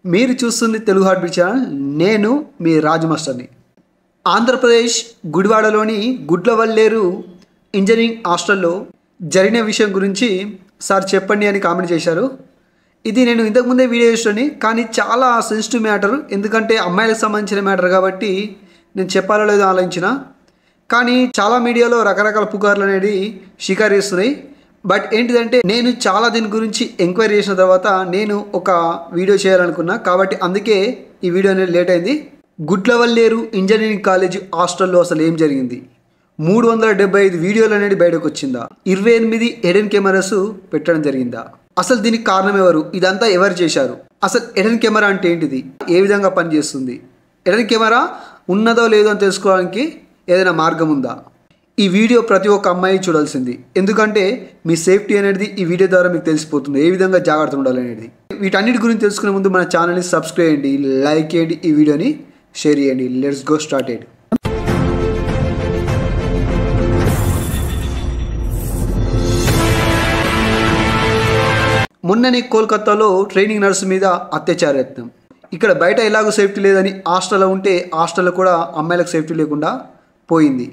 మీరు చూస్తుంది Telugu heart beat channel. నేను మీ రాజు మాస్టర్ని. ఆంధ్రప్రదేశ్ గుడివాడలోని గుడ్లవల్లేరు ఇంజనీరింగ్ హాస్టల్లో జరిగిన విషయం గురించి సార్ చెప్పండి అని కామెంట్ చేశారు. ఇది నేను ఇంతకుముందే వీడియో చేసాను, కానీ చాలా సెన్సిటివ్ మ్యాటర్. ఎందుకంటే అమ్మాయిలకు సంబంధించిన మ్యాటర్ కాబట్టి నేను చెప్పాలో లేదో ఆలోచించిన. కానీ చాలా మీడియాలో రకరకాల పుకార్లు అనేది షికారు చేస్తున్నాయి. బట్ ఏంటిదంటే నేను చాలా దీని గురించి ఎంక్వైరీ చేసిన తర్వాత నేను ఒక వీడియో చేయాలనుకున్నా, కాబట్టి అందుకే ఈ వీడియో అనేది లేట్ అయింది. గుడ్లవల్లేరు ఇంజనీరింగ్ కాలేజ్ హాస్టల్లో అసలు ఏం జరిగింది, 375 వీడియోలు అనేది బయటకు వచ్చిందా, 28 ఎడెన్ కెమెరాస్ పెట్టడం జరిగిందా, అసలు దీనికి కారణం ఎవరు, ఇదంతా ఎవరు చేశారు, అసలు ఎడెన్ కెమెరా అంటే ఏంటిది, ఏ విధంగా పనిచేస్తుంది, ఎడెన్ కెమెరా ఉన్నదో లేదో అని తెలుసుకోవడానికి ఏదైనా మార్గం ఉందా, ఈ వీడియో ప్రతి ఒక్క అమ్మాయి చూడాల్సింది. ఎందుకంటే మీ సేఫ్టీ అనేది ఈ వీడియో ద్వారా మీకు తెలిసిపోతుంది, ఏ విధంగా జాగ్రత్త ఉండాలనేది. వీటన్నిటి గురించి తెలుసుకునే ముందు మన ఛానల్ని సబ్స్క్రైబ్ చేయండి, లైక్ చేయండి, ఈ వీడియోని షేర్ చేయండి. Let's go started. మొన్ననే కోల్కతాలో ట్రైనింగ్ నర్సు మీద అత్యాచార యత్నం. ఇక్కడ బయట ఎలాగో సేఫ్టీ లేదని హాస్టల్లో ఉంటే హాస్టల్లో కూడా అమ్మాయిలకు సేఫ్టీ లేకుండా పోయింది.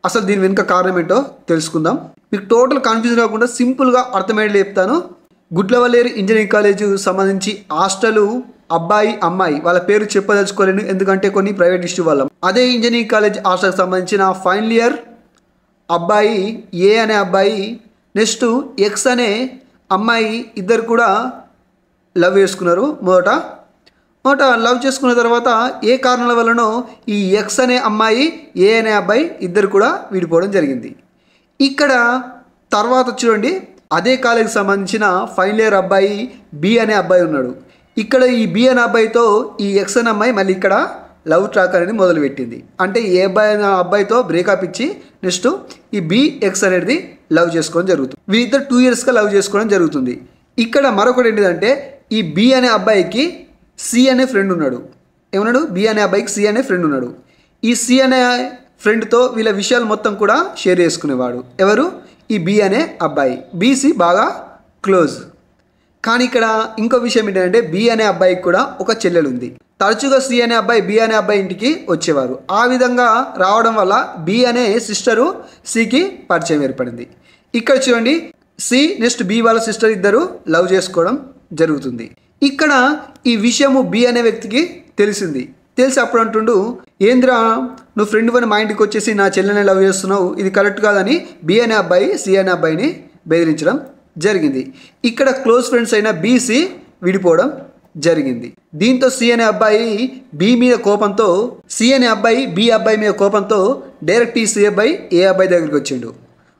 అసలు దీని వెనుక కారణం ఏంటో తెలుసుకుందాం. మీకు టోటల్ కన్ఫ్యూజన్ కాకుండా సింపుల్గా అర్థమయ్యేలా చెప్తాను. గుడ్లవల్లేరు ఇంజనీరింగ్ కాలేజ్ సంబంధించి హాస్టల్ అబ్బాయి అమ్మాయి వాళ్ళ పేరు చెప్పదలుచుకోలేను, ఎందుకంటే కొన్ని ప్రైవేట్ ఇష్యూ వల్ల. అదే ఇంజనీరింగ్ కాలేజ్ హాస్టల్కి సంబంధించిన ఫైనల్ ఇయర్ అబ్బాయి ఏ అనే అబ్బాయి, నెక్స్ట్ ఎక్స్ అనే అమ్మాయి, ఇద్దరు కూడా లవ్ చేసుకున్నారు. మొదట లవ్ చేసుకున్న తర్వాత ఏ కారణాల వల్లనో ఈ ఎక్స్ అనే అమ్మాయి ఏ అనే అబ్బాయి ఇద్దరు కూడా విడిపోవడం జరిగింది. ఇక్కడ తర్వాత చూడండి, అదే కాలేజీకి సంబంధించిన ఫైనల్ ఇయర్ అబ్బాయి బి అనే అబ్బాయి ఉన్నాడు. ఇక్కడ ఈ బి అనే అబ్బాయితో ఈ ఎక్స్ అనే అమ్మాయి మళ్ళీ ఇక్కడ లవ్ ట్రాక్ అనేది మొదలుపెట్టింది. అంటే ఏ అబ్బాయితో బ్రేకప్ ఇచ్చి నెక్స్ట్ ఈ బి ఎక్స్ అనేది లవ్ చేసుకోవడం జరుగుతుంది. వీళ్ళిద్దరు 2 ఇయర్స్గా లవ్ చేసుకోవడం జరుగుతుంది. ఇక్కడ మరొకటి ఏంటిదంటే ఈ బి అనే అబ్బాయికి సి అనే ఫ్రెండ్ ఉన్నాడు. ఏమన్నాడు, బి అనే అబ్బాయికి సి అనే ఫ్రెండ్ ఉన్నాడు. ఈ సి అనే ఫ్రెండ్తో వీళ్ళ విషయాలు మొత్తం కూడా షేర్ చేసుకునేవాడు. ఎవరు, ఈ బి అనే అబ్బాయి. బీసి బాగా క్లోజ్. కానీ ఇక్కడ ఇంకో విషయం ఏంటంటే బి అనే అబ్బాయికి కూడా ఒక చెల్లెలు ఉంది. తరచుగా సి అనే అబ్బాయి బి అనే అబ్బాయి ఇంటికి వచ్చేవారు. ఆ విధంగా రావడం వల్ల బి అనే సిస్టరు సికి పరిచయం ఏర్పడింది. ఇక్కడ చూడండి, సి నెక్స్ట్ బి వాళ్ళ సిస్టర్ ఇద్దరు లవ్ చేసుకోవడం జరుగుతుంది. ఇక్కడ ఈ విషయము బి అనే వ్యక్తికి తెలిసింది. తెలిసి అప్పుడు అంటుండు, ఏంద్రా నువ్వు ఫ్రెండ్ అని మా ఇంటికి వచ్చేసి నా చెల్లెని లవ్ చేస్తున్నావు, ఇది కరెక్ట్ కాదని బి అనే అబ్బాయి సి అనే అబ్బాయిని బెదిరించడం జరిగింది. ఇక్కడ క్లోజ్ ఫ్రెండ్స్ అయిన బీసి విడిపోవడం జరిగింది. దీంతో సి అనే అబ్బాయి బి మీద కోపంతో, సి అనే అబ్బాయి బి అబ్బాయి మీద కోపంతో డైరెక్ట్ ఈ సి అబ్బాయి ఏ అబ్బాయి దగ్గరికి వచ్చిండు.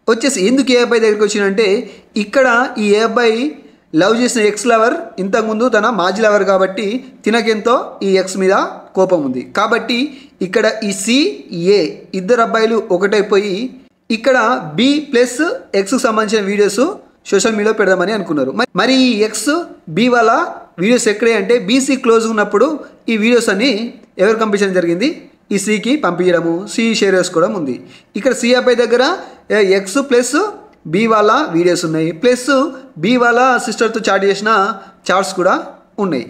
వచ్చేసి ఎందుకు ఏ అబ్బాయి దగ్గరికి వచ్చిండంటే, ఇక్కడ ఈ ఏ అబ్బాయి లవ్ చేసిన ఎక్స్ లవర్ ఇంతకుముందు తన మాజీ లవర్ కాబట్టి తినకెంతో ఈ ఎక్స్ మీద కోపం ఉంది. కాబట్టి ఇక్కడ ఈ సి ఏ ఇద్దరు అబ్బాయిలు ఒకటైపోయి ఇక్కడ బి ప్లస్ ఎక్స్కి సంబంధించిన వీడియోస్ సోషల్ మీడియాలో పెడదామని అనుకున్నారు. మరి ఈ ఎక్స్ బి వాళ్ళ వీడియోస్ ఎక్కడే అంటే బీసీ క్లోజ్ ఉన్నప్పుడు ఈ వీడియోస్ అన్ని ఎవరు పంపించడం జరిగింది, ఈ సికి పంపించడము, సి షేర్ చేసుకోవడం ఉంది. ఇక్కడ సి అబ్బాయి దగ్గర ఎక్స్ ప్లస్ బి వాళ్ళ వీడియోస్ ఉన్నాయి, ప్లస్ బి వాళ్ళ సిస్టర్తో చాట్ చేసిన చాట్స్ కూడా ఉన్నాయి.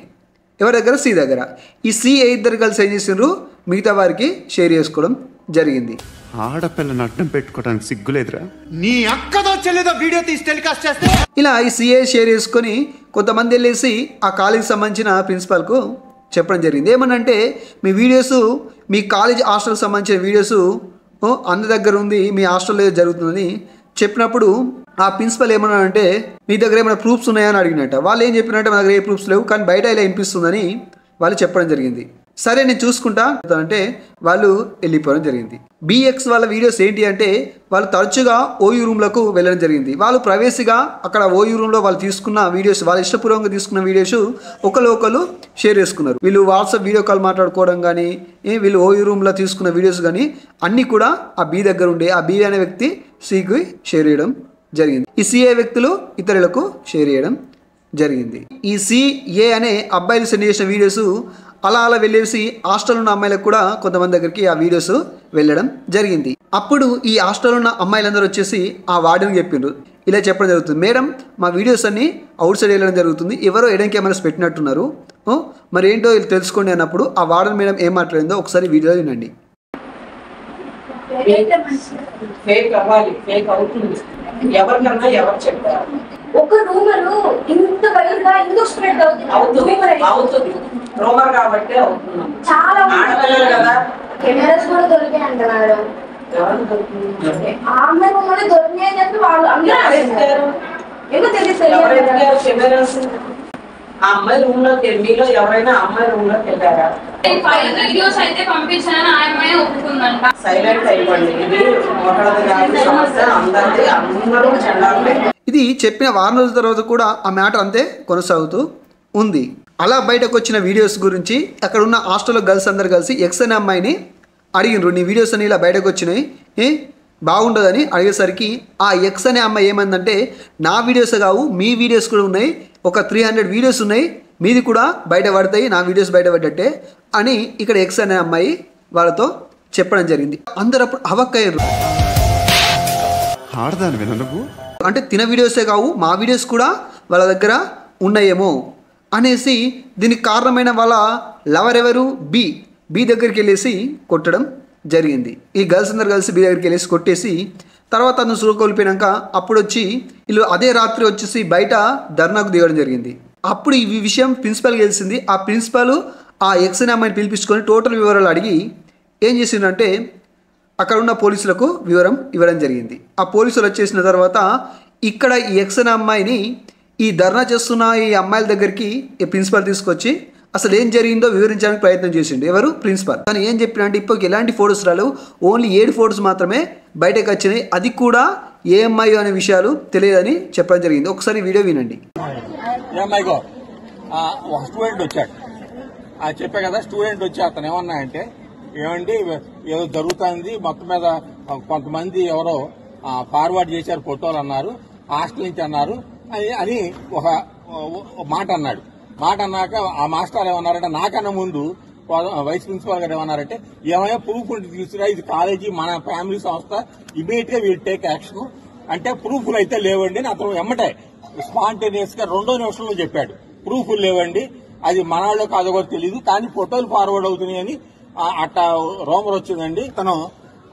ఎవరి దగ్గర, సి దగ్గర. ఈ సి ఇద్దరు కలిసి ఏం చేసిండ్రు, మిగతా వారికి షేర్ చేసుకోవడం జరిగింది. ఆడపిల్లని అడ్డం పెట్టుకోవడానికి సిగ్గులేదురా, నీ అక్కదో చెల్లిదో వీడియో తీసి టెలికాస్ట్ చేస్తే ఇలా ఈ సిఏ షేర్ చేసుకొని కొంతమంది వెళ్ళేసి ఆ కాలేజీకి సంబంధించిన ప్రిన్సిపాల్కు చెప్పడం జరిగింది. ఏమనంటే మీ వీడియోస్, మీ కాలేజ్ హాస్టల్కి సంబంధించిన వీడియోస్ అందరి దగ్గర ఉంది, మీ హాస్టల్లో జరుగుతుందని చెప్పినప్పుడు ఆ ప్రిన్సిపల్ ఏమన్నాడంటే మీ దగ్గర ఏమైనా ప్రూఫ్స్ ఉన్నాయని అడిగినట్ట. వాళ్ళు ఏం చెప్పినట్టే మా దగ్గర ఏ ప్రూఫ్స్ లేవు, కానీ బయట ఇలా వినిపిస్తుందని వాళ్ళు చెప్పడం జరిగింది. సరే నేను చూసుకుంటా అంటే వాళ్ళు వెళ్ళిపోవడం జరిగింది. బిఎక్స్ వాళ్ళ వీడియోస్ ఏంటి అంటే వాళ్ళు తరచుగా ఓయూ రూమ్లకు వెళ్ళడం జరిగింది. వాళ్ళు ప్రైవేసీగా అక్కడ ఓయూ రూమ్లో వాళ్ళు తీసుకున్న వీడియోస్, వాళ్ళ ఇష్టపూర్వకంగా తీసుకున్న వీడియోస్ ఒకరు షేర్ చేసుకున్నారు. వీళ్ళు వాట్సాప్ వీడియో కాల్ మాట్లాడుకోవడం కానీ, వీళ్ళు ఓయూ రూమ్లో తీసుకున్న వీడియోస్ కానీ అన్నీ కూడా ఆ బి దగ్గర ఉండే ఆ బి అనే వ్యక్తి సికి షేర్ చేయడం జరిగింది. ఈ సిఏ వ్యక్తులు ఇతరులకు షేర్ చేయడం జరిగింది. ఈ సిఏ అనే అబ్బాయిలు సెండ్ చేసిన వీడియోస్ అలా వెళ్ళేసి హాస్టల్ ఉన్న అమ్మాయిలకు కూడా కొంతమంది దగ్గరికి ఆ వీడియోస్ వెళ్ళడం జరిగింది. అప్పుడు ఈ హాస్టల్ ఉన్న అమ్మాయిలందరూ వచ్చేసి ఆ వార్డెన్కి చెప్పిండ్రు, ఇలా చెప్పడం జరుగుతుంది. మేడం మా వీడియోస్ అన్నీ అవుట్ సైడ్ వెళ్ళడం జరుగుతుంది, ఎవరో ఎడం కెమెరాస్ పెట్టినట్టున్నారు, మరి ఏంటో ఇది తెలుసుకోండి అన్నప్పుడు ఆ వార్డెన్ మేడం ఏం మాట్లాడిందో ఒకసారి వీడియో వినండి. ఫేక్ అవ్వాలి, ఫేక్ అవుతుంది. ఎవరికన్నా ఎవరు చెప్తారు? ఒక రూమర్ ఇంత వైడ్గా ఎందుకు స్ప్రెడ్ అవుతుంది రూమర్ కాబట్టి అవుతుంది. చాలా ఆడపిల్లలు కదా, కెమెరాస్ కూడా దొరికాయి అంటున్నారు. ఎవరు దొరుకుతుంది? ఆమె రూమర్ దొరికాయి అని చెప్పి వాళ్ళు అందరూ ఎందుకు తెలియదు కెమెరాస్ ఆ అమ్మాయి రూమ్ లోకి మీలో ఎవరైనా అమ్మాయి రూమ్ లోకి వెళ్ళారా? వీడియోస్ అయితే పంపించానని ఆ అమ్మాయి ఒప్పుకుందంట. సైలెంట్ అయిపోండి. ఇది ఒకరిది కాదు సమస్య, అందరిది, అందరూ చెండాలి. ఇది చెప్పిన వారం రోజుల తర్వాత కూడా ఆ మ్యాటర్ అంతే కొనసాగుతూ ఉంది. అలా బయటకు వచ్చిన వీడియోస్ గురించి అక్కడ ఉన్న హాస్టల్లో గర్ల్స్ అందరు కలిసి ఎక్స్ అనే అమ్మాయిని అడిగినరు, నీ వీడియోస్ అని ఇలా బయటకు వచ్చినాయి బాగుండదని అడిగేసరికి ఆ ఎక్స్ అనే అమ్మాయి ఏమందంటే, నా వీడియోస్ కావు మీ వీడియోస్ కూడా ఉన్నాయి, ఒక 300 వీడియోస్ ఉన్నాయి, మీది కూడా బయట పడతాయి, నా వీడియోస్ బయట పడ్డట్టే అని ఇక్కడ ఎక్స్ అనే అమ్మాయి వాళ్ళతో చెప్పడం జరిగింది. అందరూ అప్పుడు అవక్కయ్యారు. ఆడదానివి నువ్వు, అంటే తిన వీడియోసే కావు మా వీడియోస్ కూడా వాళ్ళ దగ్గర ఉన్నాయేమో అనేసి దీనికి కారణమైన వాళ్ళ లవర్ ఎవరు బి దగ్గరికి వెళ్ళేసి కొట్టడం జరిగింది. ఈ గర్ల్స్ అందరు కలిసి బి దగ్గరికి వెళ్ళేసి కొట్టేసి తర్వాత అతను సుఖ కోల్పోయినాక అప్పుడు వచ్చి వీళ్ళు అదే రాత్రి వచ్చేసి బయట ధర్నాకు దిగడం జరిగింది. అప్పుడు ఈ విషయం ప్రిన్సిపల్కి తెలిసింది. ఆ ప్రిన్సిపల్ ఆ ఎక్స్ అనే అమ్మాయిని పిలిపించుకొని టోటల్ వివరాలు అడిగి ఏం చేసిందంటే అక్కడ ఉన్న పోలీసులకు వివరం ఇవ్వడం జరిగింది. ఆ పోలీసులు వచ్చేసిన తర్వాత ఇక్కడ ఈ ఎక్స్ అనే అమ్మాయిని ఈ ధర్నా చేస్తున్న ఈ అమ్మాయిల దగ్గరికి ఈ ప్రిన్సిపల్ తీసుకొచ్చి అసలు ఏం జరిగిందో వివరించడానికి ప్రయత్నం చేసిండు. ఎవరు? ప్రిన్సిపల్. కానీ ఏం చెప్పినంటే ఇప్పటికి ఎలాంటి ఫొటోస్ రాలేవు, ఓన్లీ 7 ఫొటోస్ మాత్రమే బయటకు వచ్చినాయి, అది కూడా ఏ అమ్మాయి అనే విషయాలు తెలియదని చెప్పడం జరిగింది. ఒకసారి వీడియో వినండి. ఒక స్టూడెంట్ వచ్చాడు, చెప్పా కదా, స్టూడెంట్ వచ్చి అతను ఏమన్నా అంటే, ఏమండి ఏదో జరుగుతుంది మొత్తం మీద కొంతమంది ఎవరో ఫార్వర్డ్ చేశారు ఫోటోలు అన్నారు, హాస్టల్ నుంచి అన్నారు అని ఒక మాట అన్నాడు. మాట అన్నాక ఆ మాస్టర్ ఏమన్నారంటే, నాకన్నా ముందు వైస్ ప్రిన్సిపాల్ గారు ఏమన్నారంటే, ఏమైనా ప్రూఫ్ ఉంటే తీసుకురా, ఇది కాలేజీ మన ఫ్యామిలీ సంస్థ, ఇమీడియట్ గా వీల్ టేక్ యాక్షన్ అంటే ప్రూఫ్లు అయితే లేవండి అని అతను ఎమ్మటే స్పాంటేనియస్ గా 2వ నిమిషంలో చెప్పాడు. ప్రూఫ్లు లేవండి, అది మన వాళ్ళు కాదో కూడా తెలియదు, కానీ ఫోటోలు ఫార్వర్డ్ అవుతున్నాయని అట్లా రోమర్ వచ్చిందండి.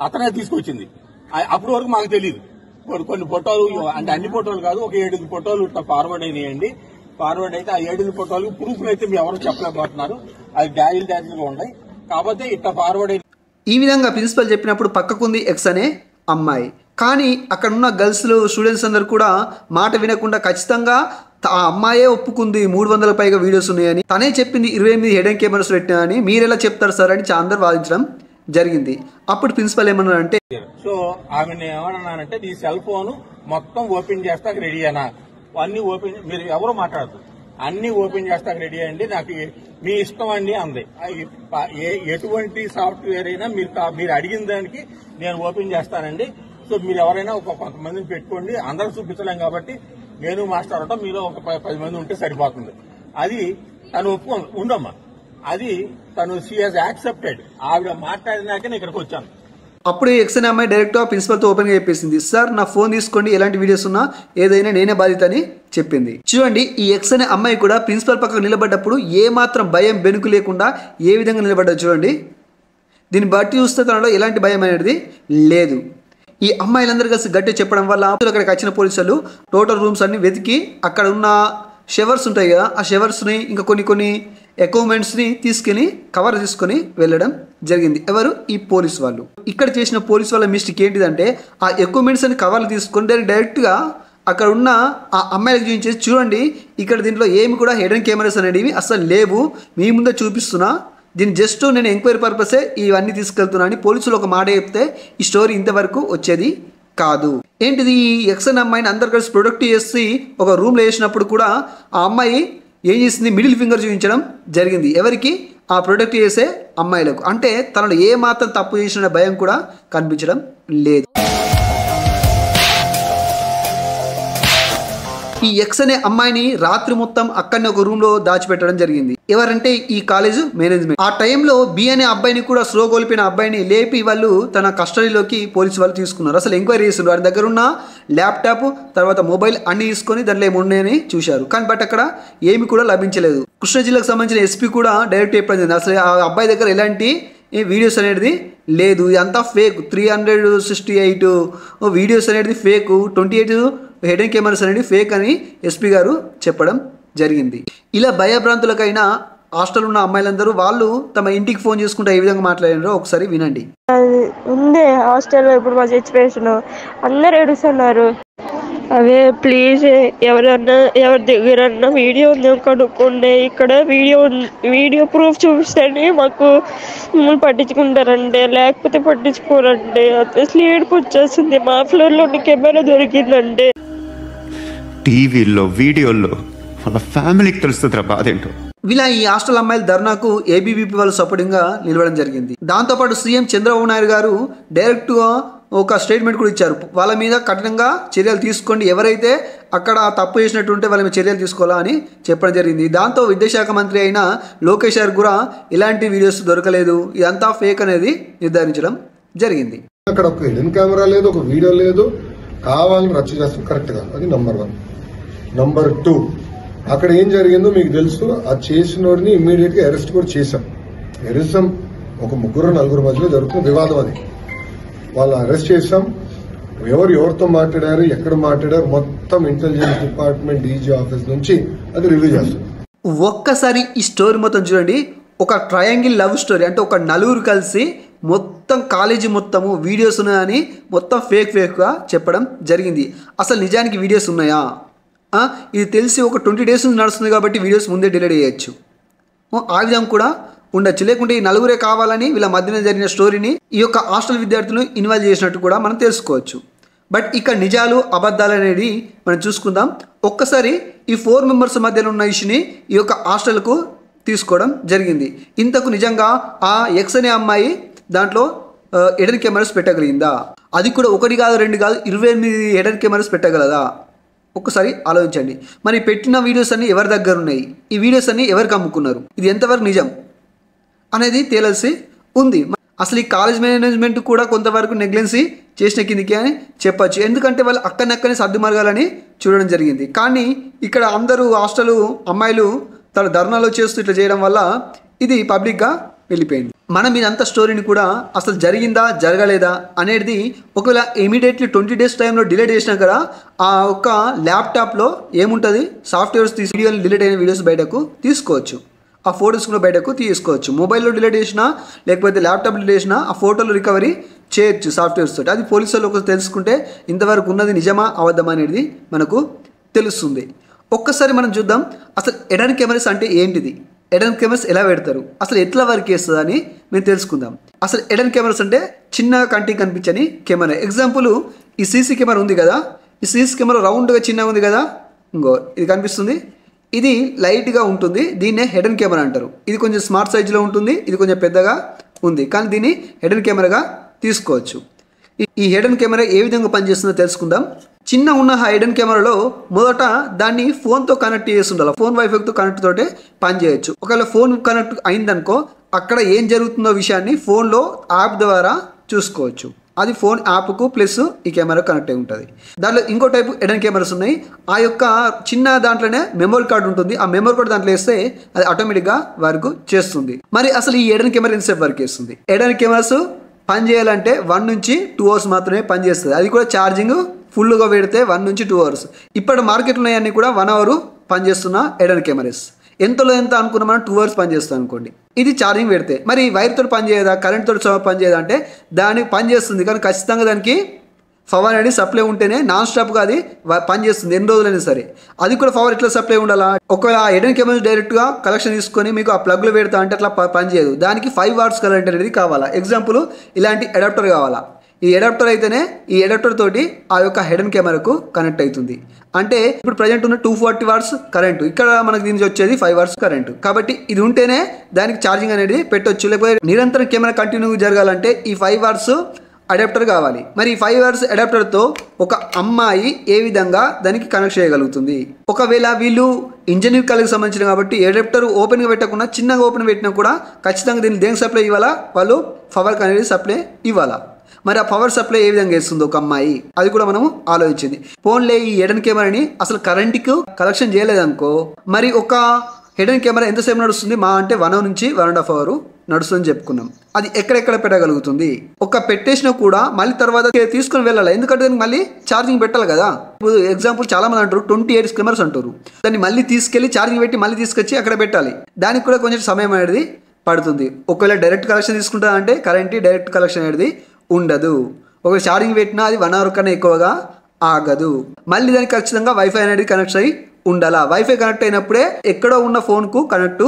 అతనే తీసుకొచ్చింది. అప్పటి వరకు మాకు తెలియదు. కొన్ని ఫోటోలు అంటే అన్ని ఫోటోలు కాదు, ఒక 7 ఫోటోలు ఇట్లా ఫార్వర్డ్ అయినాయండి. ఫార్వర్డ్ అయితే ఆ 7 ఫోటోలు ప్రూఫ్లు అయితే మీరు ఎవరు చెప్పలేకపోతున్నారు, అది డాజిల్ గా ఉన్నాయి, కాకపోతే ఇట్లా ఫార్వర్డ్ అయి. ఈ విధంగా ప్రిన్సిపల్ చెప్పినప్పుడు పక్కకుంది ఎక్స్ అనే అమ్మాయి. కానీ అక్కడ ఉన్న గర్ల్స్ స్టూడెంట్స్ అందరు కూడా మాట వినకుండా ఖచ్చితంగా ఆ అమ్మాయే ఒప్పుకుంది 300 పైగా వీడియోస్ ఉన్నాయని, తనే చెప్పింది 28 హెడెన్ కెమెరాస్ పెట్టినా అని, మీరెలా చెప్తారు సార్ అని అందరు వాదించడం జరిగింది. అప్పుడు ప్రిన్సిపల్ ఏమన్నారంటే, సో ఆమెను ఏమన్నానంటే, నీ సెల్ ఫోన్ మొత్తం ఓపెన్ చేస్తాక రెడీ అనా, అన్ని ఓపెన్, మీరు ఎవరు మాట్లాడదు, అన్ని ఓపెన్ చేస్తాక రెడీ అండి, నాకు మీ ఇష్టం అండి అంది. ఎటువంటి సాఫ్ట్వేర్ అయినా మీరు అడిగిన దానికి నేను ఓపెన్ చేస్తానండి. సో మీరు ఎవరైనా కొంతమందిని పెట్టుకోండి, అందరూ చూపించలేం కాబట్టి నేను మాస్టర్ అవటం, మీలో ఒక 10 మంది ఉంటే సరిపోతుంది. అది తను ఉండమ్మా, అది తను షీ హాజ్ యాక్సెప్టెడ్. ఆవిడ మాట్లాడినాకే నేను ఇక్కడికి వచ్చాను. అప్పుడు ఎక్స్ అనే అమ్మాయి డైరెక్ట్గా ప్రిన్సిపల్తో ఓపెన్గా చెప్పేసింది, సార్ నా ఫోన్ తీసుకోండి, ఎలాంటి వీడియోస్ ఉన్నా ఏదైనా నేనే బాధ్యత అని చెప్పింది. చూడండి, ఈ ఎక్స్ అనే అమ్మాయి కూడా ప్రిన్సిపల్ పక్కకు నిలబడ్డప్పుడు ఏమాత్రం భయం బెనుకు లేకుండా ఏ విధంగా నిలబడ్డా చూడండి. దీన్ని బట్టి చూస్తే తనలో ఎలాంటి భయం అనేది లేదు. ఈ అమ్మాయిలందరూ కలిసి గట్టి చెప్పడం వల్ల అక్కడికి వచ్చిన పోలీసులు టోటల్ రూమ్స్ అన్ని వెతికి అక్కడ ఉన్న షవర్స్ ఉంటాయి కదా, ఆ షవర్స్ని ఇంకా కొన్ని ఎక్విప్మెంట్స్ని తీసుకుని కవర్ తీసుకొని వెళ్ళడం జరిగింది. ఎవరు? ఈ పోలీస్ వాళ్ళు. ఇక్కడ చేసిన పోలీస్ వాళ్ళ మిస్టేక్ ఏంటిదంటే, ఆ ఎక్విప్మెంట్స్ అని కవర్లు తీసుకొని డైరెక్ట్గా అక్కడ ఉన్న ఆ అమ్మాయిలకు చూపించేసి, చూడండి ఇక్కడ దీంట్లో ఏమి కూడా హెడెన్ కెమెరాస్ అనేవి అసలు లేవు, మీ ముందే చూపిస్తున్నా, దీన్ని జస్ట్ నేను ఎంక్వైరీ పర్పసే ఇవన్నీ తీసుకెళ్తున్నా అని పోలీసులు ఒక మాట చెప్తే ఈ స్టోరీ ఇంతవరకు వచ్చేది కాదు. ఏంటిది, ఈ ఎక్స్ అనే అమ్మాయిని అందరు కలిసి ప్రొడక్ట్ చేసి ఒక రూమ్లో వేసినప్పుడు కూడా ఆ అమ్మాయి ఏం చేసింది, మిడిల్ ఫింగర్ చూపించడం జరిగింది. ఎవరికి? ఆ ప్రొడక్ట్ చేసే అమ్మాయిలకు. అంటే తనలో ఏ మాత్రం తప్పు చేసిన భయం కూడా కనిపించడం లేదు. ఈ ఎక్స్ అనే అమ్మాయిని రాత్రి మొత్తం అక్కడనే ఒక రూమ్ లో దాచిపెట్టడం జరిగింది. ఎవరంటే ఈ కాలేజ్ మేనేజ్మెంట్. ఆ టైంలో బి అనే అబ్బాయిని కూడా స్లో కోల్పోయిన అబ్బాయిని లేపి వాళ్ళు తన కస్టడీలోకి పోలీసు వాళ్ళు తీసుకున్నారు. అసలు ఎంక్వైరీ చేస్తున్నారు. వారి దగ్గర ఉన్న ల్యాప్టాప్ తర్వాత మొబైల్ అన్ని తీసుకొని దాంట్లో ఏమున్నాయని చూశారు. కానీ బట్ అక్కడ ఏమి కూడా లభించలేదు. కృష్ణా జిల్లాకు సంబంధించిన ఎస్పీ కూడా డైరెక్ట్ చెప్పడం జరిగింది. అసలు ఆ అబ్బాయి దగ్గర ఎలాంటి వీడియోస్ అనేది లేదు, ఇదంతా ఫేక్. 368 వీడియోస్ అనేది ఫేక్, 28 హిడెన్ కెమెరాస్ అనేది ఫేక్ అని ఎస్పీ గారు చెప్పడం జరిగింది. ఇలా భయభ్రాంతులకైనా హాస్టల్ ఉన్న అమ్మాయిలందరూ వాళ్ళు తమ ఇంటికి ఫోన్ చేసుకుంటే ఏ విధంగా మాట్లాడారో ఒకసారి వినండి. ఉంది హాస్టల్లో ఇప్పుడు మా సిచ్యువేషన్, అందరు ఏడుస్తున్నారు. అవే ప్లీజ్ ఎవరి దగ్గర వీడియో ఉందో కనుక్కోండి. ఇక్కడ వీడియో ప్రూఫ్ చూపిస్తేనే మాకు పట్టించుకుంటారండి, లేకపోతే పట్టించుకోరండి. అసలు ఏడుపు వచ్చేస్తుంది. మా ఫ్లోర్లో కెమెరా దొరికిందండి. టీవీల్లో వీడియోల్లో వాళ్ళ ఫ్యామిలీకి తెలుస్తుందిరా బాధ ఏంటో. వీళ్ళ ఈ హాస్టల్ అమ్మాయిల ధర్నాకు ఏబీవీపీ వాళ్ళు సపోర్టింగ్ గా నిలవడం జరిగింది. దాంతోపాటు సీఎం చంద్రబాబు నాయుడు గారు డైరెక్ట్ గా ఒక స్టేట్మెంట్ కూడా ఇచ్చారు. వాళ్ళ మీద కఠినంగా చర్యలు తీసుకోండి, ఎవరైతే అక్కడ తప్పు చేసినట్టుంటే వాళ్ళ మీద చర్యలు తీసుకోవాలా అని చెప్పడం జరిగింది. దాంతో విద్యాశాఖ మంత్రి అయిన లోకేష్ గారు కూడా ఇలాంటి వీడియోస్ దొరకలేదు, ఇదంతా ఫేక్ అనేది నిర్ధారించడం జరిగింది. అక్కడ ఒక హిడెన్ కెమెరా లేదు, ఒక వీడియో లేదు, కావాలని రచ్చ చేస్తాం, కరెక్ట్ కాదు. అది నంబర్ 1. నంబర్ 2, అక్కడ ఏం జరిగిందో మీకు తెలుసు. ఆ చేసినోడిని ఇమ్మీడియట్ గా అరెస్ట్ కూడా చేశాం. అరెస్ట్ ఒక 3-4 మధ్యలో జరుగుతున్న వివాదం అది. వాళ్ళు అరెస్ట్ చేశాం. ఎవరితో మాట్లాడారు, ఎక్కడ మాట్లాడారు, మొత్తం ఇంటెలిజెన్స్ డిపార్ట్మెంట్ డీజీ ఆఫీస్ నుంచి అది రివ్యూ చేస్తాం. ఒక్కసారి ఈ స్టోరీ మొత్తం చూడండి. ఒక ట్రయాంగిల్ లవ్ స్టోరీ, అంటే ఒక నలుగురు కలిసి మొత్తం కాలేజీ మొత్తము వీడియోస్ ఉన్నాయని మొత్తం ఫేక్గా చెప్పడం జరిగింది. అసలు నిజానికి వీడియోస్ ఉన్నాయా? ఇది తెలిసి ఒక 20 days నుంచి నడుస్తుంది కాబట్టి వీడియోస్ ముందే డిలీట్ చేయొచ్చు. ఆ విధంగా కూడా ఉండొచ్చు. లేకుంటే ఈ నలుగురే కావాలని వీళ్ళ మధ్యన జరిగిన స్టోరీని ఈ యొక్క హాస్టల్ విద్యార్థులు ఇన్వాల్వ్ చేసినట్టు కూడా మనం తెలుసుకోవచ్చు. బట్ ఇక్కడ నిజాలు అబద్ధాలు అనేది మనం చూసుకుందాం. ఒక్కసారి ఈ 4 members మధ్యలో ఉన్న ఇష్యూని ఈ యొక్క హాస్టల్కు తీసుకోవడం జరిగింది. ఇంతకు నిజంగా ఆ ఎక్స్ అనే అమ్మాయి దాంట్లో హిడెన్ కెమెరాస్ పెట్టగలిగిందా? అది కూడా 1 కాదు 2 కాదు 28 హిడెన్ కెమెరాస్ పెట్టగలదా? ఒక్కసారి ఆలోచించండి. మరి పెట్టిన వీడియోస్ అన్ని ఎవరి దగ్గర ఉన్నాయి, ఈ వీడియోస్ అన్ని ఎవరికి అమ్ముకున్నారు, ఇది ఎంతవరకు నిజం అనేది తేలాల్సి ఉంది. అసలు ఈ కాలేజ్ మేనేజ్మెంట్ కూడా కొంతవరకు నెగ్లెన్సీ చేసిన కిందికి అని చెప్పచ్చు. ఎందుకంటే వాళ్ళు అక్కడనే సర్దు మార్గాలని చూడడం జరిగింది. కానీ ఇక్కడ అందరూ హాస్టల్ అమ్మాయిలు తన ధర్నాలో చేస్తూ ఇట్లా చేయడం వల్ల ఇది పబ్లిక్గా వెళ్ళిపోయింది. మనం ఇదంతా స్టోరీని కూడా అసలు జరిగిందా జరగలేదా అనేది ఒకవేళ ఇమీడియట్లీ 20 days టైంలో డిలీట్ చేసినా కదా ఆ ఒక్క ల్యాప్టాప్లో ఏముంటుంది, సాఫ్ట్వేర్స్ తీసి వీడియోలు డిలీట్ అయిన వీడియోస్ బయటకు తీసుకోవచ్చు, ఆ ఫోటోస్ కూడా బయటకు తీసుకోవచ్చు. మొబైల్లో డిలీట్ చేసినా లేకపోతే ల్యాప్టాప్ డిలీట్ చేసినా ఆ ఫోటోలు రికవరీ చేయొచ్చు సాఫ్ట్వేర్స్ తోటి. అది పోలీసులు ఒకరు తెలుసుకుంటే ఇంతవరకు ఉన్నది నిజమా అబద్ధమా అనేది మనకు తెలుస్తుంది. ఒక్కసారి మనం చూద్దాం అసలు హిడెన్ కెమెరాస్ అంటే ఏంటిది, హిడెన్ కెమెరాస్ ఎలా పెడతారు, అసలు ఎట్లా వర్క్ చేస్తుంది అని మేము తెలుసుకుందాం. అసలు హిడెన్ కెమెరాస్ అంటే చిన్నగా కంటికి కనిపించని కెమెరా. ఎగ్జాంపుల్ ఈ సీసీ కెమెరా ఉంది కదా, ఈ సీసీ కెమెరా రౌండ్గా చిన్నగా ఉంది కదా, ఇంకో ఇది కనిపిస్తుంది, ఇది లైట్గా ఉంటుంది, దీన్నే హిడెన్ కెమెరా అంటారు. ఇది కొంచెం స్మార్ట్ సైజులో ఉంటుంది, ఇది కొంచెం పెద్దగా ఉంది, కానీ దీన్ని హిడెన్ కెమెరాగా తీసుకోవచ్చు. ఈ హిడెన్ కెమెరా ఏ విధంగా పనిచేస్తుందో తెలుసుకుందాం. చిన్న ఉన్న హిడెన్ కెమెరాలో మొదట దాన్ని ఫోన్తో కనెక్ట్ చేసి ఉండాలి. ఫోన్ వైఫైతో కనెక్ట్ తోటే పనిచేయచ్చు. ఒకవేళ ఫోన్ కనెక్ట్ అయిందనుకో అక్కడ ఏం జరుగుతుందో విషయాన్ని ఫోన్లో యాప్ ద్వారా చూసుకోవచ్చు. అది ఫోన్ యాప్కు ప్లస్ ఈ కెమెరా కనెక్ట్ అయి ఉంటుంది. దాంట్లో ఇంకో టైపు హిడెన్ కెమెరాస్ ఉన్నాయి. ఆ యొక్క చిన్న దాంట్లోనే మెమరీ కార్డు ఉంటుంది. ఆ మెమరీ కార్డు దాంట్లో వేస్తే అది ఆటోమేటిక్గా వర్క్ చేస్తుంది. మరి అసలు ఈ హిడెన్ కెమెరా ఎంతసేపు వర్క్ చేస్తుంది? హిడెన్ కెమెరాస్ పని చేయాలంటే 1 నుంచి 2 hours మాత్రమే పనిచేస్తుంది. అది కూడా ఛార్జింగ్ ఫుల్గా పెడితే 1 నుంచి 2 hours. ఇప్పుడు మార్కెట్లో ఉన్నాయన్నీ కూడా 1 hour పనిచేస్తున్న హిడెన్ కెమెరాస్. ఎంతలో ఎంత అనుకున్నా మనం 2 hours పనిచేస్తాం అనుకోండి. ఇది ఛార్జింగ్ పెడితే మరి వైర్తో పనిచేయదా, కరెంట్తో పనిచేయదా అంటే దానికి పనిచేస్తుంది, కానీ ఖచ్చితంగా దానికి పవర్ అనేది సప్లై ఉంటేనే నాన్ స్టాప్గా అది పనిచేస్తుంది ఎన్ని రోజులైనా సరే. అది కూడా పవర్ ఎట్లా సప్లై ఉండాలా? ఒకవేళ ఆ హిడెన్ కెమెరా డైరెక్ట్గా కలెక్షన్ తీసుకొని మీకు ఆ ప్లగ్లో పెడతా అంటే అట్లా పనిచేయదు. దానికి 5 watts కరెంట్ అనేది కావాలా. ఎగ్జాంపుల్ ఇలాంటి అడాప్టర్ కావాలా. ఈ అడాప్టర్ అయితేనే ఈ అడాప్టర్ తోటి ఆ యొక్క హిడెన్ కెమెరాకు కనెక్ట్ అవుతుంది. అంటే ఇప్పుడు ప్రజెంట్ ఉన్న 240 watts కరెంటు, ఇక్కడ మనకు దీనికి వచ్చేది 5 watts కరెంటు. కాబట్టి ఇది ఉంటేనే దానికి ఛార్జింగ్ అనేది పెట్టొచ్చు. లేకపోతే నిరంతరం కెమెరా కంటిన్యూ జరగాలంటే ఈ 5 watts అడాప్టర్ కావాలి. మరి 5 వైర్స్ అడాప్టర్తో ఒక అమ్మాయి ఏ విధంగా దానికి కనెక్ట్ చేయగలుగుతుంది? ఒకవేళ వీళ్ళు ఇంజనీర్ కాలేజ్కి సంబంధించిన కాబట్టి అడాప్టర్ ఓపెన్గా పెట్టకుండా చిన్నగా ఓపెన్ పెట్టినా కూడా ఖచ్చితంగా దీన్ని దేనికి సప్లై ఇవ్వాలా? వాళ్ళు పవర్ అనేది సప్లై ఇవ్వాలా? మరి ఆ పవర్ సప్లై ఏ విధంగా ఇస్తుంది ఒక అమ్మాయి? అది కూడా మనము ఆలోచించింది. ఫోన్లే ఈ హిడెన్ కెమెరాని అసలు కరెంట్కి కనెక్షన్ చేయలేదనుకో, మరి ఒక హిడెన్ కెమెరా ఎంతసేపు నడుస్తుంది? మా అంటే 1 hour నుంచి 1.5 hours నడుస్తుందని చెప్పుకున్నాం. అది ఎక్కడెక్కడ పెట్టగలుగుతుంది? ఒక పెట్టేసినా కూడా మళ్ళీ తర్వాత తీసుకొని వెళ్ళాలి, ఎందుకంటే దానికి మళ్ళీ ఛార్జింగ్ పెట్టాలి కదా. ఇప్పుడు ఎగ్జాంపుల్ చాలా మంది అంటారు 28 కెమెరాస్ అంటారు, దాన్ని మళ్ళీ తీసుకెళ్ళి ఛార్జింగ్ పెట్టి మళ్ళీ తీసుకొచ్చి అక్కడ పెట్టాలి. దానికి కూడా కొంచెం సమయం అనేది పడుతుంది. ఒకవేళ డైరెక్ట్ కనెక్షన్ తీసుకుంటా అంటే కరెంట్ డైరెక్ట్ కనెక్షన్ అనేది ఉండదు. ఒక ఛార్జింగ్ పెట్టినా అది 1 hour కన్నా ఎక్కువగా ఆగదు. మళ్ళీ దానికి ఖచ్చితంగా వైఫై అనేది కనెక్ట్ అయి ఉండాలా. వైఫై కనెక్ట్ అయినప్పుడే ఎక్కడో ఉన్న ఫోన్కు కనెక్ట్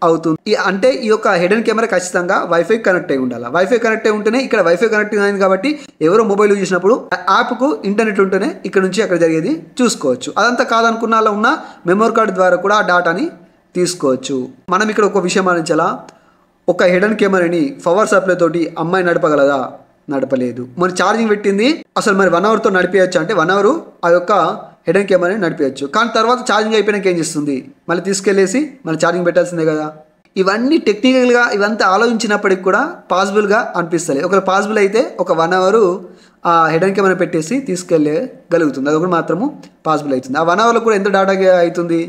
అవుతుంది. అంటే ఈ యొక్క హిడెన్ కెమెరా ఖచ్చితంగా వైఫై కనెక్ట్ అయి ఉండాలి. వైఫై కనెక్ట్ అయి ఉంటేనే ఇక్కడ వైఫై కనెక్ట్ అయింది కాబట్టి ఎవరో మొబైల్ యూజ్ చేసినప్పుడు యాప్కు ఇంటర్నెట్ ఉంటేనే ఇక్కడ నుంచి అక్కడ జరిగేది చూసుకోవచ్చు. అదంతా కాదనుకున్న ఉన్న మెమరీ కార్డు ద్వారా కూడా ఆ డేటాని తీసుకోవచ్చు. మనం ఇక్కడ ఒక విషయం ఆలోచించాలా, ఒక హిడెన్ కెమెరాని పవర్ సప్లై తోటి అమ్మాయి నడపగలదా? నడపలేదు. మరి ఛార్జింగ్ పెట్టింది అసలు మరి 1 hourతో నడిపేయచ్చు అంటే 1 hour ఆ యొక్క హిడెన్ కెమెరాని నడిపేయచ్చు. కానీ తర్వాత ఛార్జింగ్ అయిపోయినాక ఏం చేస్తుంది? మళ్ళీ తీసుకెళ్ళేసి మళ్ళీ ఛార్జింగ్ పెట్టాల్సిందే కదా. ఇవన్నీ టెక్నికల్గా ఇవంతా ఆలోచించినప్పటికి కూడా పాసిబుల్గా అనిపిస్తలేదు. ఒకవేళ పాసిబుల్ అయితే ఒక 1 hour ఆ హిడెన్ కెమెరా పెట్టేసి తీసుకెళ్ళగలుగుతుంది. అది ఒకటి మాత్రము పాసిబుల్ అవుతుంది. ఆ 1 hourలో కూడా ఎంత డేటా అవుతుంది?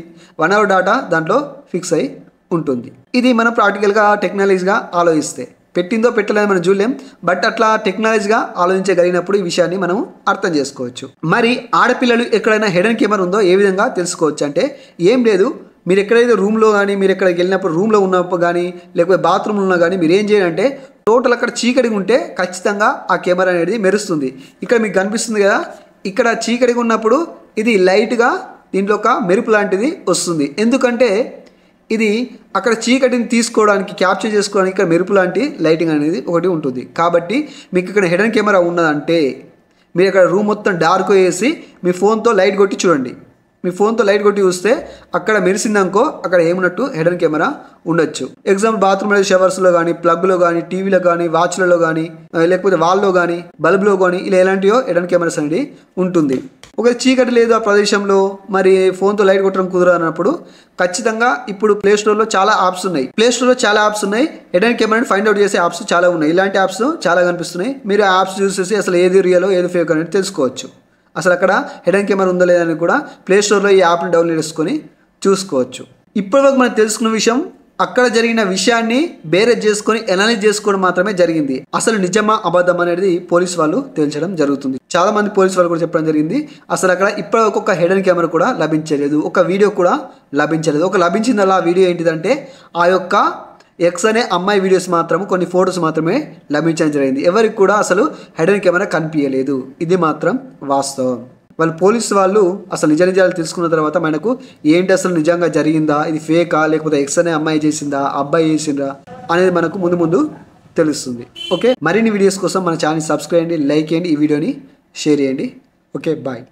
1 hour డేటా దాంట్లో ఫిక్స్ అయి ఉంటుంది. ఇది మనం ప్రాక్టికల్గా టెక్నాలజీగా ఆలోచిస్తే పెట్టిందో పెట్టలేదో మనం చూడలేం, బట్ అట్లా టెక్నాలజీగా ఆలోచించగలిగినప్పుడు ఈ విషయాన్ని మనం అర్థం చేసుకోవచ్చు. మరి ఆడపిల్లలు ఎక్కడైనా హిడెన్ కెమెరా ఉందో ఏ విధంగా తెలుసుకోవచ్చు అంటే ఏం లేదు, మీరు ఎక్కడైతే రూమ్లో కానీ మీరు ఎక్కడికి వెళ్ళినప్పుడు రూమ్లో ఉన్నప్పుడు కానీ లేకపోతే బాత్రూమ్లో ఉన్నా కానీ మీరు ఏం చేయాలంటే టోటల్ అక్కడ చీకటిగా ఉంటే ఖచ్చితంగా ఆ కెమెరా అనేది మెరుస్తుంది. ఇక్కడ మీకు కనిపిస్తుంది కదా, ఇక్కడ చీకటిగా ఉన్నప్పుడు ఇది లైట్గా దీంట్లో ఒక మెరుపు లాంటిది వస్తుంది. ఎందుకంటే ఇది అక్కడ చీకటిని తీసుకోవడానికి క్యాప్చర్ చేసుకోవడానికి ఇక్కడ మెరుపు లాంటి లైటింగ్ అనేది ఒకటి ఉంటుంది. కాబట్టి మీకు ఇక్కడ హిడెన్ కెమెరా ఉన్నదంటే మీరు ఇక్కడ రూమ్ మొత్తం డార్క్ వేసి మీ ఫోన్తో లైట్ కొట్టి చూడండి. మీ ఫోన్తో లైట్ కొట్టి చూస్తే అక్కడ మెరిసిందనుకో అక్కడ ఏమున్నట్టు హిడెన్ కెమెరా ఉండొచ్చు. ఎగ్జాంపుల్ బాత్రూమ్ షవర్స్లో కానీ ప్లగ్లో కానీ టీవీలో కానీ వాచ్లలో కానీ లేకపోతే వాల్లో కానీ బల్బ్లో కానీ ఇలా ఎలాంటివో హిడెన్ కెమెరాస్ అనేది ఉంటుంది. ఒక చీకటి లేదు ఆ ప్రదేశంలో మరి ఫోన్తో లైట్ కొట్టడం కుదరనప్పుడు ఖచ్చితంగా ఇప్పుడు ప్లేస్టోర్లో చాలా యాప్స్ ఉన్నాయి. హిడెన్ కెమెరాని ఫైండ్ అవుట్ చేసే యాప్స్ చాలా ఉన్నాయి. ఇలాంటి యాప్స్ చాలా కనిపిస్తున్నాయి. మీరు ఆ యాప్స్ చూసేసి అసలు ఏది రియలో ఏది ఫేక్ అనేది తెలుసుకోవచ్చు. అసలు అక్కడ హిడెన్ కెమెరా ఉందో లేదని కూడా ప్లేస్టోర్లో ఈ యాప్ని డౌన్లోడ్ చేసుకొని చూసుకోవచ్చు. ఇప్పటివరకు మనం తెలుసుకున్న విషయం అక్కడ జరిగిన విషయాన్ని బేరేజ్ చేసుకొని ఎనాలిజ్ చేసుకోవడం మాత్రమే జరిగింది. అసలు నిజమా అబద్ధం అనేది పోలీసు వాళ్ళు తేల్చడం జరుగుతుంది. చాలా మంది పోలీసు వాళ్ళు కూడా చెప్పడం జరిగింది అసలు అక్కడ ఇప్పటివరకు ఒక హిడెన్ కెమెరా కూడా లభించలేదు, ఒక వీడియో కూడా లభించలేదు. ఒక లభించింది అలా వీడియో ఏంటిదంటే ఆ యొక్క ఎక్స్ అనే అమ్మాయి వీడియోస్ మాత్రము కొన్ని ఫొటోస్ మాత్రమే లభించడం జరిగింది. ఎవరికి కూడా అసలు హిడెన్ కెమెరా కనిపించలేదు. ఇది మాత్రం వాస్తవం. వాళ్ళు పోలీసు వాళ్ళు అసలు నిజాలు తెలుసుకున్న తర్వాత మనకు ఏంటి అసలు నిజంగా జరిగిందా, ఇది ఫేకా లేకపోతే ఎక్స్ అనే అమ్మాయి చేసిందా అబ్బాయి చేసిందా అనేది మనకు ముందు తెలుస్తుంది. ఓకే, మరిన్ని వీడియోస్ కోసం మన ఛానల్ సబ్స్క్రైబ్ చేయండి, లైక్ చేయండి, ఈ వీడియోని షేర్ చేయండి. Okay, bye.